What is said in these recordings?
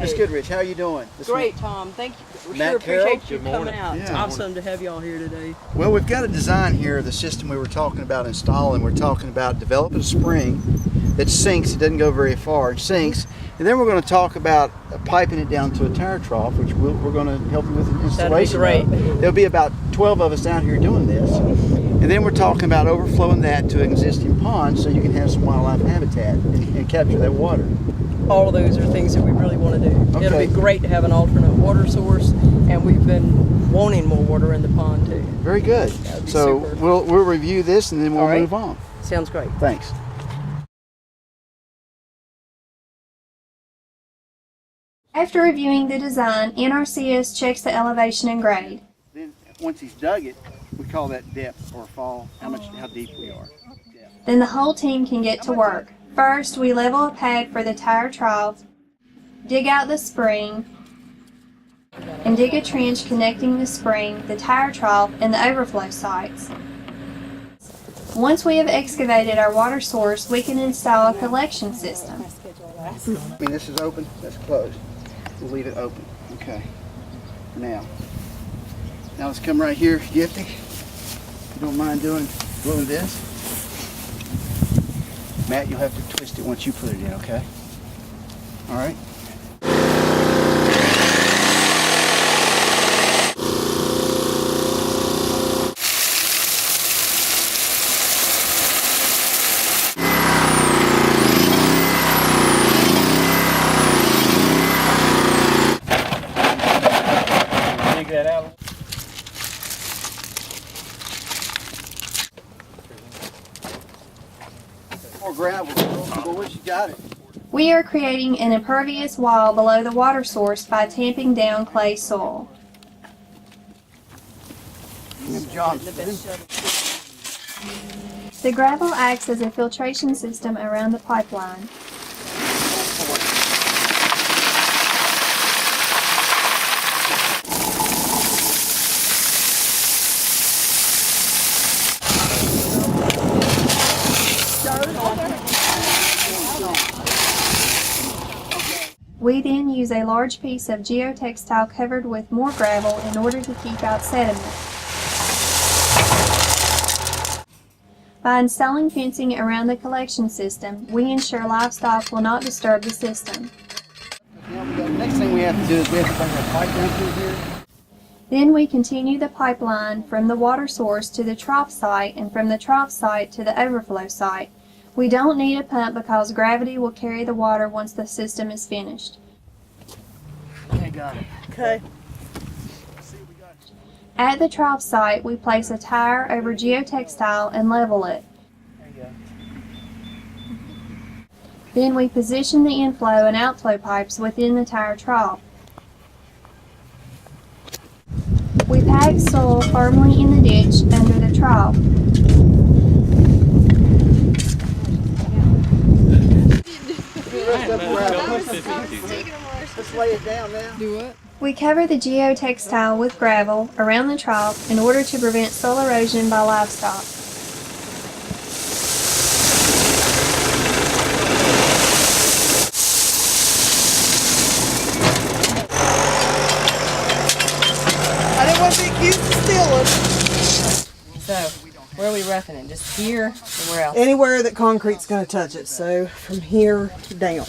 That's good, Rich. How are you doing? Great, Tom. Thank you. We Matt sure appreciate you Carroll. coming out. It's Yeah. awesome to have y'all here today. Well, we've got a design here of the system we were talking about installing. We're talking about developing a spring that sinks. It doesn't go very far. It sinks. And then we're going to talk about piping it down to a tire trough, which we're going to help you with an installation. That'd be great. There'll be about 12 of us down here doing this. And then we're talking about overflowing that to an existing pond so you can have some wildlife habitat and capture that water. All of those are things that we really want to do. Okay. It'll be great to have an alternate water source, and we've been wanting more water in the pond too. Very good. So super. we'll review this and then we'll move on. Sounds great. Thanks. After reviewing the design, NRCS checks the elevation and grade. Then once he's dug it, we call that depth or fall, how deep we are. Then the whole team can get to work. First, we level a pad for the tire trough, dig out the spring, and dig a trench connecting the spring, the tire trough, and the overflow sites. Once we have excavated our water source, we can install a collection system. I mean, this is open, that's closed. We'll leave it open. Okay. Now let's come right here, Gifty. If you don't mind doing this. Matt, you'll have to twist it once you put it in, okay? All right. Dig that out. More gravel. Well, once you got it. We are creating an impervious wall below the water source by tamping down clay soil. John. The gravel acts as a filtration system around the pipeline. We then use a large piece of geotextile covered with more gravel in order to keep out sediment. By installing fencing around the collection system, we ensure livestock will not disturb the system. Now the next thing we have to do is we have to bring our pipe down through here. Then we continue the pipeline from the water source to the trough site and from the trough site to the overflow site. We don't need a pump because gravity will carry the water once the system is finished. Okay, got it. Okay. At the trough site, we place a tire over geotextile and level it. There you go. Then we position the inflow and outflow pipes within the tire trough. We pack soil firmly in the ditch under the trough. Let's lay it down now. Do what? We cover the geotextile with gravel around the trough in order to prevent soil erosion by livestock. I didn't want to be accused of stealing. So, where are we roughing it? Just here or where else? Anywhere that concrete's going to touch it. So from here down.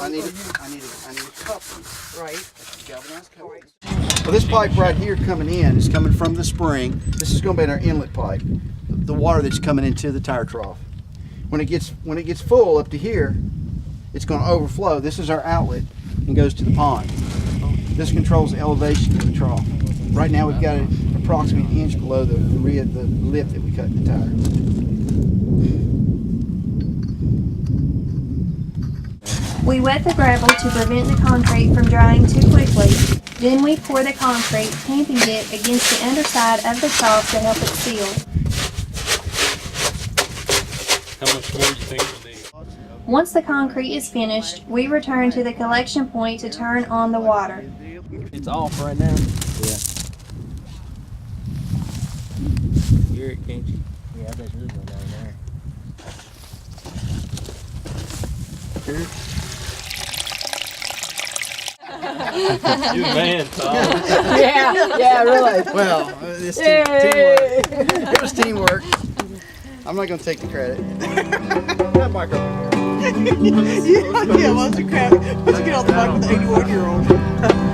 I need a cup. Right. Galvanized cup. Well, this pipe right here coming in is coming from the spring. This is going to be our inlet pipe. The water that's coming into the tire trough. When it gets full up to here, it's going to overflow. This is our outlet and goes to the pond. This controls the elevation of the trough. Right now we've got it approximately an inch below the lip that we cut in the tire. We wet the gravel to prevent the concrete from drying too quickly. Then we pour the concrete, tamping it against the underside of the trough to help it seal. How much more do you think we'll need? Once the concrete is finished, we return to the collection point to turn on the water. It's off right now. You hear it, can't you? Yeah, there's a little down there. You man, Tom. Yeah, really. Well, this teamwork. It was teamwork. I'm not gonna take the credit. That microphone. Yeah, why don't you grab it? Let's get on the mic with the 81-year-old.